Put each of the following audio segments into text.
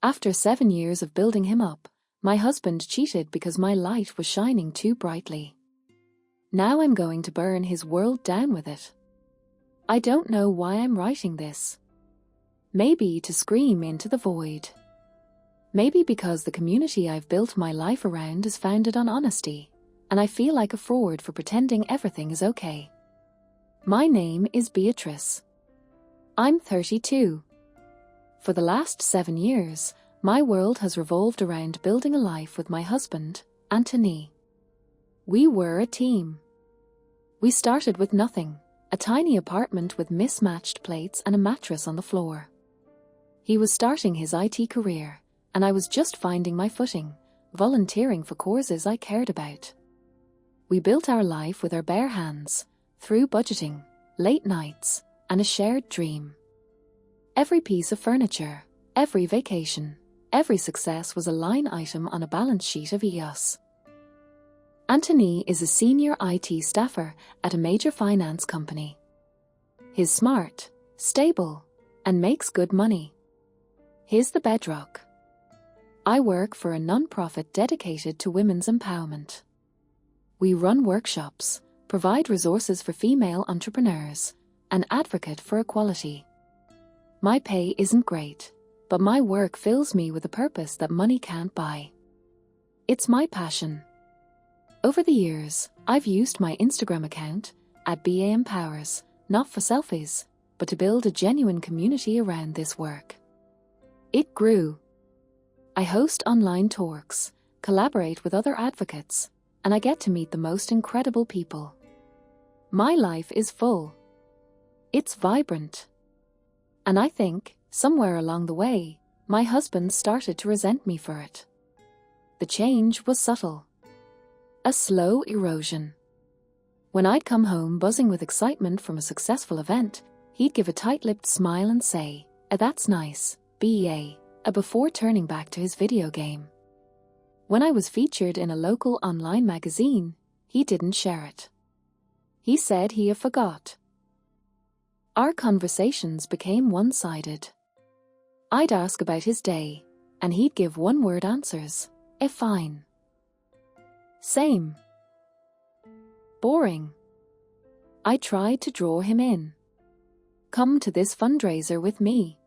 After 7 years of building him up, my husband cheated because my light was shining too brightly. Now I'm going to burn his world down with it. I don't know why I'm writing this. Maybe to scream into the void. Maybe because the community I've built my life around is founded on honesty, and I feel like a fraud for pretending everything is okay. My name is Beatrice. I'm 32. For the last 7 years, my world has revolved around building a life with my husband, Anthony. We were a team. We started with nothing, a tiny apartment with mismatched plates and a mattress on the floor. He was starting his IT career, and I was just finding my footing, volunteering for causes I cared about. We built our life with our bare hands, through budgeting, late nights, and a shared dream. Every piece of furniture, every vacation, every success was a line item on a balance sheet of EOS. Anthony is a senior IT staffer at a major finance company. He's smart, stable, and makes good money. He's the bedrock. I work for a non-profit dedicated to women's empowerment. We run workshops, provide resources for female entrepreneurs, and advocate for equality. My pay isn't great, but my work fills me with a purpose that money can't buy. It's my passion. Over the years, I've used my Instagram account, @BAEmpowers, not for selfies, but to build a genuine community around this work. It grew. I host online talks, collaborate with other advocates, and I get to meet the most incredible people. My life is full. It's vibrant. And I think, somewhere along the way, my husband started to resent me for it. The change was subtle. A slow erosion. When I'd come home buzzing with excitement from a successful event, he'd give a tight-lipped smile and say, "That's nice, BA," before turning back to his video game. When I was featured in a local online magazine, he didn't share it. He said he forgot. Our conversations became one-sided. I'd ask about his day, and he'd give one-word answers. Fine. Same. Boring. I tried to draw him in. Come to this fundraiser with me.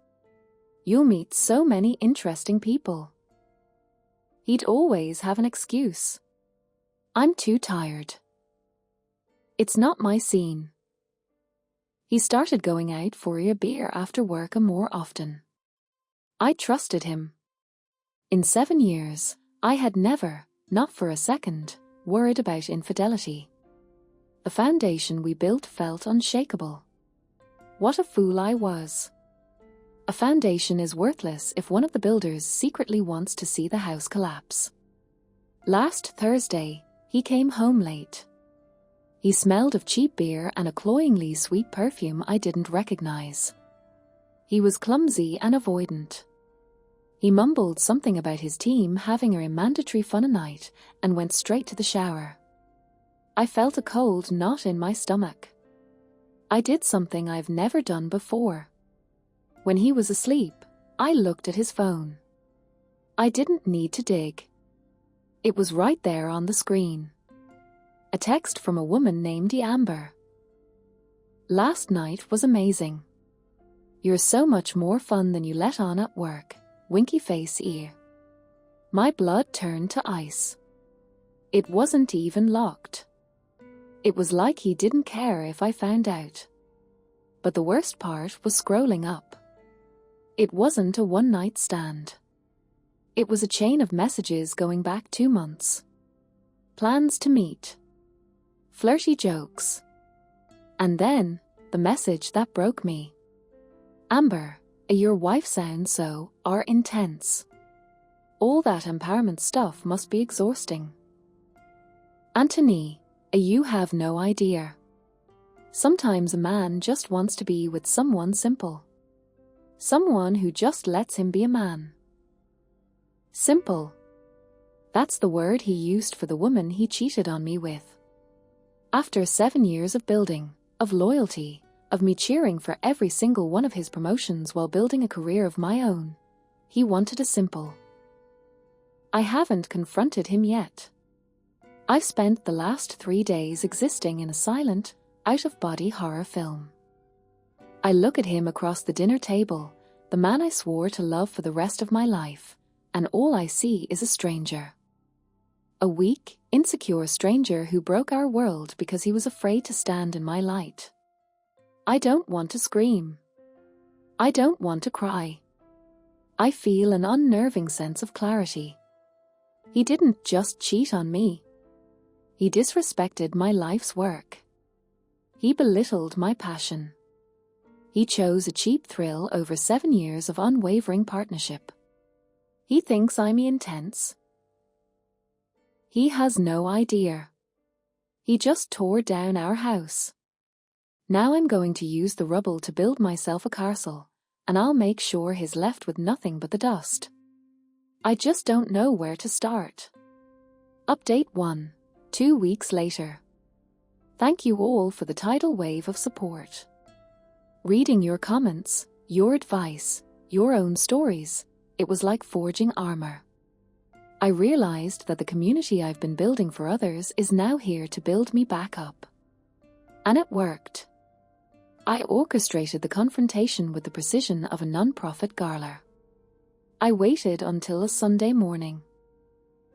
You'll meet so many interesting people. He'd always have an excuse. I'm too tired. It's not my scene. He started going out for a beer after work more often. I trusted him. In 7 years, I had never, not for a second, worried about infidelity. The foundation we built felt unshakable. What a fool I was. A foundation is worthless if one of the builders secretly wants to see the house collapse. Last Thursday, he came home late. He smelled of cheap beer and a cloyingly sweet perfume I didn't recognize. He was clumsy and avoidant. He mumbled something about his team having a mandatory fun night and went straight to the shower. I felt a cold knot in my stomach. I did something I've never done before. When he was asleep, I looked at his phone. I didn't need to dig. It was right there on the screen. A text from a woman named Amber. "Last night was amazing. You're so much more fun than you let on at work. Winky face ear." My blood turned to ice. It wasn't even locked. It was like he didn't care if I found out. But the worst part was scrolling up. It wasn't a one-night stand. It was a chain of messages going back 2 months. Plans to meet. Flirty jokes. And then, the message that broke me. "Amber, your wife sounds so intense. All that empowerment stuff must be exhausting. Anthony, you have no idea. Sometimes a man just wants to be with someone simple. Someone who just lets him be a man." Simple. That's the word he used for the woman he cheated on me with. After 7 years of building, of loyalty, of me cheering for every single one of his promotions while building a career of my own, He wanted a simple. I haven't confronted him yet. I've spent the last 3 days existing in a silent, out-of-body horror film. I look at him across the dinner table, the man I swore to love for the rest of my life, and all I see is a stranger. A weak, insecure stranger who broke our world because he was afraid to stand in my light. I don't want to scream. I don't want to cry. I feel an unnerving sense of clarity. He didn't just cheat on me. He disrespected my life's work. He belittled my passion. He chose a cheap thrill over 7 years of unwavering partnership. He thinks I'm intense. He has no idea. He just tore down our house. Now I'm going to use the rubble to build myself a castle, and I'll make sure he's left with nothing but the dust. I just don't know where to start. Update 1. 2 weeks later. Thank you all for the tidal wave of support. Reading your comments, your advice, your own stories, it was like forging armor. I realized that the community I've been building for others is now here to build me back up. And it worked. I orchestrated the confrontation with the precision of a non-profit garler. I waited until a Sunday morning.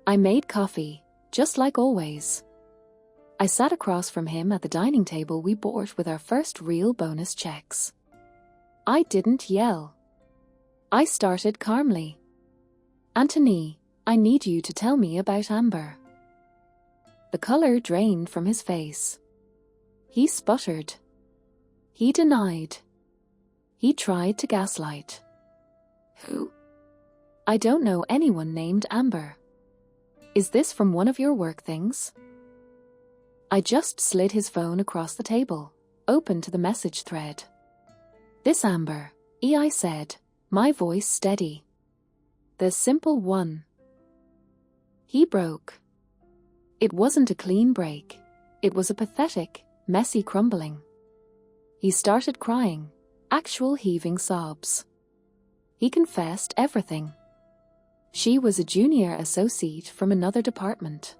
I made coffee, just like always. I sat across from him at the dining table we bought with our first real bonus checks. I didn't yell. I started calmly. Anthony, I need you to tell me about Amber. The color drained from his face. He sputtered. He denied. He tried to gaslight. Who? I don't know anyone named Amber. Is this from one of your work things? I just slid his phone across the table, open to the message thread. This Amber, I said, my voice steady. The simple one. He broke. It wasn't a clean break. It was a pathetic, messy crumbling. He started crying, actual heaving sobs. He confessed everything. She was a junior associate from another department.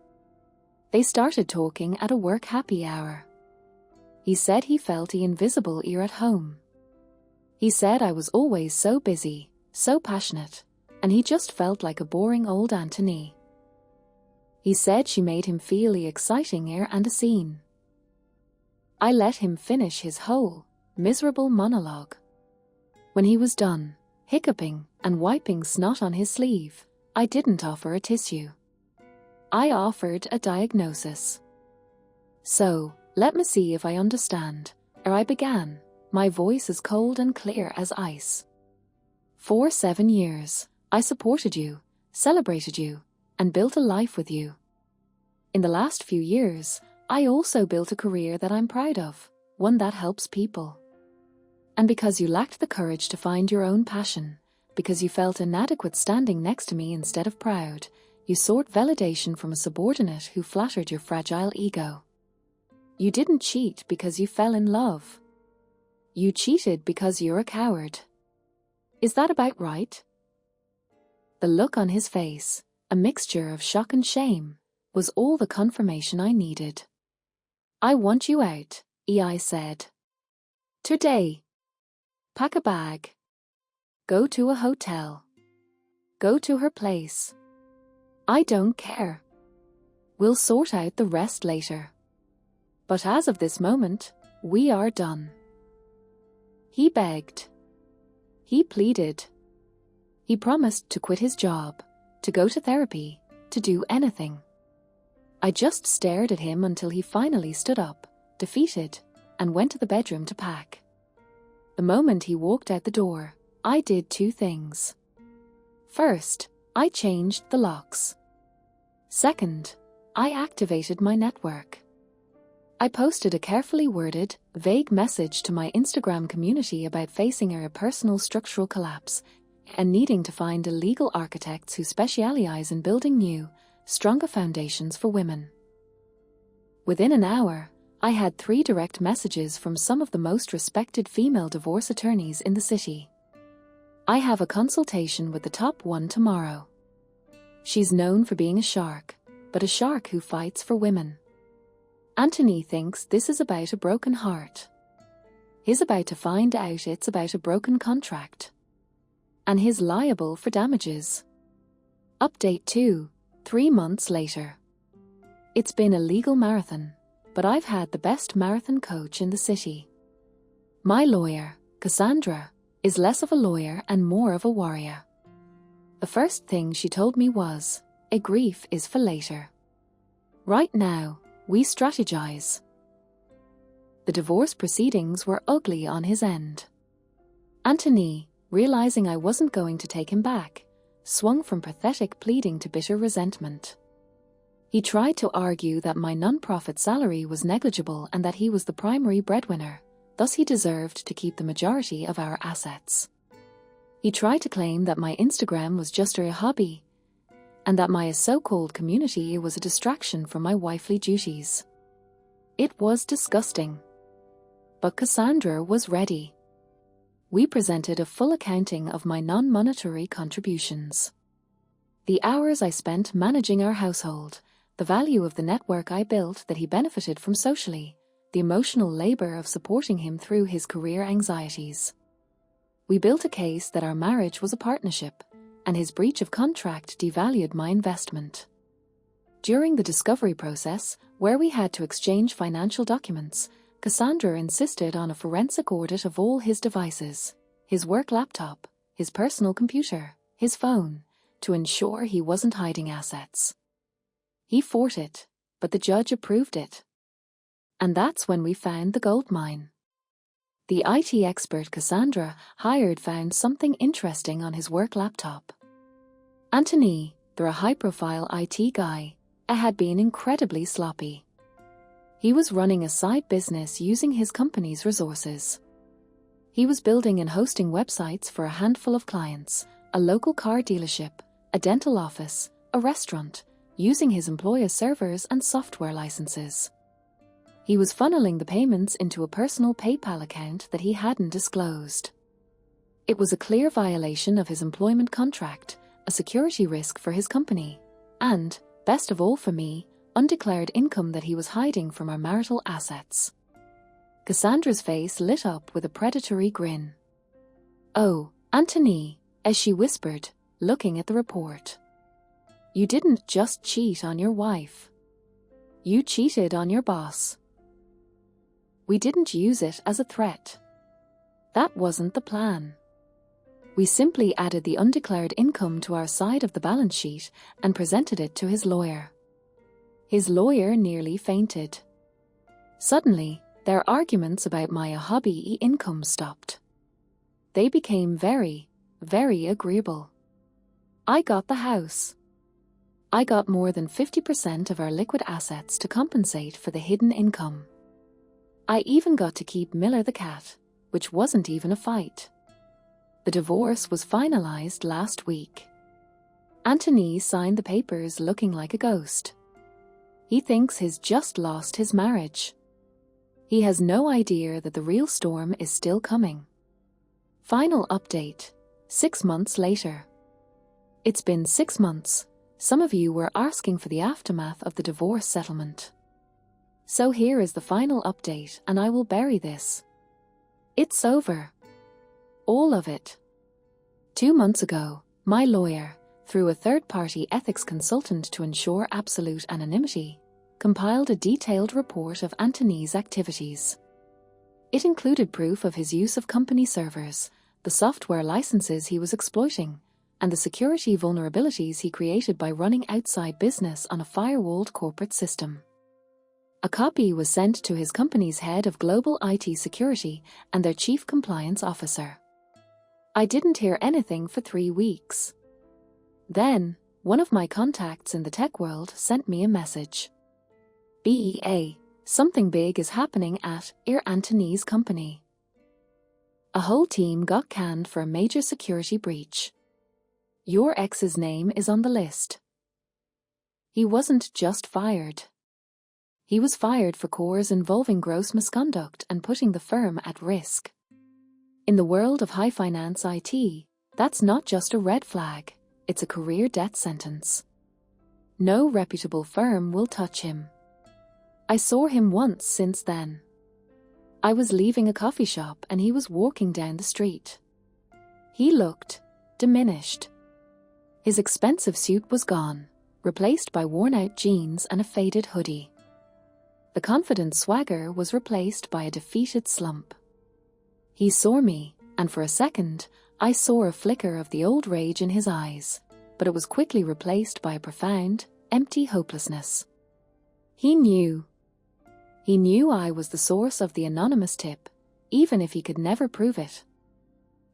They started talking at a work happy hour. He said he felt invisible here at home. He said I was always so busy, so passionate, and he just felt like a boring old Anthony. He said she made him feel exciting here and a scene. I let him finish his whole, miserable monologue. When he was done, hiccuping and wiping snot on his sleeve, I didn't offer a tissue. I offered a diagnosis. So, let me see if I understand, or I began, my voice as cold and clear as ice. For 7 years, I supported you, celebrated you, and built a life with you. In the last few years, I also built a career that I'm proud of, one that helps people. And because you lacked the courage to find your own passion, because you felt inadequate standing next to me instead of proud, you sought validation from a subordinate who flattered your fragile ego. You didn't cheat because you fell in love. You cheated because you're a coward. Is that about right? The look on his face, a mixture of shock and shame, was all the confirmation I needed. I want you out, I said. Today. Pack a bag. Go to a hotel. Go to her place. I don't care. We'll sort out the rest later. But as of this moment, we are done. He begged. He pleaded. He promised to quit his job, to go to therapy, to do anything. I just stared at him until he finally stood up, defeated, and went to the bedroom to pack. The moment he walked out the door, I did 2 things. First, I changed the locks. Second, I activated my network. I posted a carefully worded, vague message to my Instagram community about facing a personal structural collapse and needing to find illegal architects who specialize in building new, stronger foundations for women. Within an hour, I had 3 direct messages from some of the most respected female divorce attorneys in the city. I have a consultation with the top one tomorrow. She's known for being a shark, but a shark who fights for women. Anthony thinks this is about a broken heart. He's about to find out it's about a broken contract. And he's liable for damages. Update 2, 3 months later. It's been a legal marathon, but I've had the best marathon coach in the city. My lawyer, Cassandra, is less of a lawyer and more of a warrior. The first thing she told me was, a grief is for later. Right now, we strategize. The divorce proceedings were ugly on his end. Anthony, realizing I wasn't going to take him back, swung from pathetic pleading to bitter resentment. He tried to argue that my non-profit salary was negligible and that he was the primary breadwinner, thus he deserved to keep the majority of our assets. He tried to claim that my Instagram was just a hobby, and that my so-called community was a distraction from my wifely duties. It was disgusting. But Cassandra was ready. We presented a full accounting of my non-monetary contributions. The hours I spent managing our household, the value of the network I built that he benefited from socially, the emotional labor of supporting him through his career anxieties. We built a case that our marriage was a partnership, and his breach of contract devalued my investment. During the discovery process, where we had to exchange financial documents, Cassandra insisted on a forensic audit of all his devices, his work laptop, his personal computer, his phone, to ensure he wasn't hiding assets. He fought it, but the judge approved it. And that's when we found the gold mine. The IT expert Cassandra hired found something interesting on his work laptop. Anthony, the high-profile IT guy, had been incredibly sloppy. He was running a side business using his company's resources. He was building and hosting websites for a handful of clients, a local car dealership, a dental office, a restaurant, using his employer's servers and software licenses. He was funneling the payments into a personal PayPal account that he hadn't disclosed. It was a clear violation of his employment contract, a security risk for his company, and, best of all for me, undeclared income that he was hiding from our marital assets. Cassandra's face lit up with a predatory grin. "Oh, Anthony," as she whispered, looking at the report. "You didn't just cheat on your wife. You cheated on your boss. We didn't use it as a threat. That wasn't the plan. We simply added the undeclared income to our side of the balance sheet and presented it to his lawyer." His lawyer nearly fainted. Suddenly, their arguments about my hobby income stopped. They became very, very agreeable. I got the house. I got more than 50% of our liquid assets to compensate for the hidden income. I even got to keep Miller the cat, which wasn't even a fight. The divorce was finalized last week. Anthony signed the papers looking like a ghost. He thinks he's just lost his marriage. He has no idea that the real storm is still coming. Final update, 6 months later. It's been 6 months. Some of you were asking for the aftermath of the divorce settlement. So here is the final update, and I will bury this. It's over. All of it. 2 months ago, my lawyer, through a third-party ethics consultant to ensure absolute anonymity, compiled a detailed report of Anthony's activities. It included proof of his use of company servers, the software licenses he was exploiting, and the security vulnerabilities he created by running outside business on a firewalled corporate system. A copy was sent to his company's head of global IT security and their chief compliance officer. I didn't hear anything for 3 weeks. Then, one of my contacts in the tech world sent me a message. "BEA, something big is happening at Anthony's company. A whole team got canned for a major security breach. Your ex's name is on the list." He wasn't just fired. He was fired for cores involving gross misconduct and putting the firm at risk. In the world of high finance IT, That's not just a red flag, it's a career death sentence. No reputable firm will touch him. I saw him once since then. I was leaving a coffee shop and he was walking down the street. He looked diminished. His expensive suit was gone, replaced by worn-out jeans and a faded hoodie. The confident swagger was replaced by a defeated slump. He saw me, and for a second, I saw a flicker of the old rage in his eyes, but it was quickly replaced by a profound, empty hopelessness. He knew. He knew I was the source of the anonymous tip, even if he could never prove it.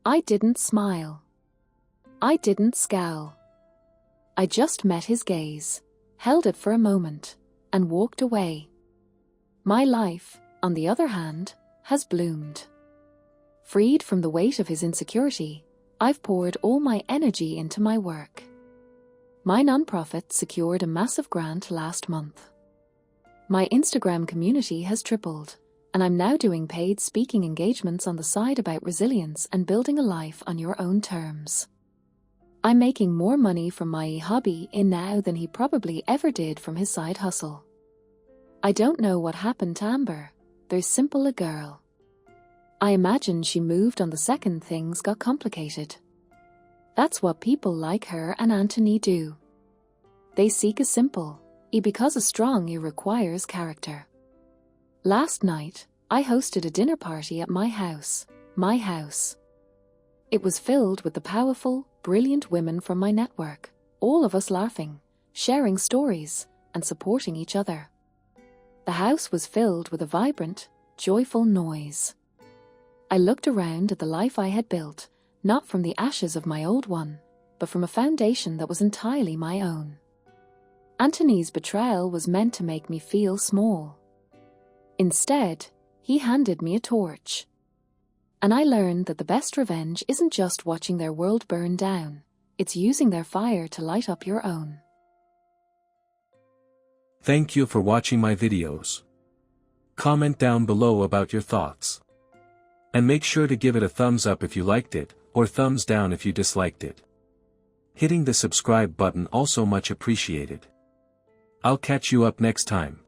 I didn't smile. I didn't scowl. I just met his gaze, held it for a moment, and walked away. My life, on the other hand, has bloomed. Freed from the weight of his insecurity, I've poured all my energy into my work. My nonprofit secured a massive grant last month. My Instagram community has tripled, and I'm now doing paid speaking engagements on the side about resilience and building a life on your own terms. I'm making more money from my hobby now than he probably ever did from his side hustle. I don't know what happened to Amber. There's simple a girl. I imagine she moved on the second things got complicated. That's what people like her and Anthony do. They seek a simple, because a strong requires character. Last night, I hosted a dinner party at my house. It was filled with the powerful, brilliant women from my network, all of us laughing, sharing stories, and supporting each other. The house was filled with a vibrant, joyful noise. I looked around at the life I had built, not from the ashes of my old one, but from a foundation that was entirely my own. Anthony's betrayal was meant to make me feel small. Instead, he handed me a torch. And I learned that the best revenge isn't just watching their world burn down, it's using their fire to light up your own. Thank you for watching my videos. Comment down below about your thoughts. And make sure to give it a thumbs up if you liked it, or thumbs down if you disliked it. Hitting the subscribe button also much appreciated. I'll catch you up next time.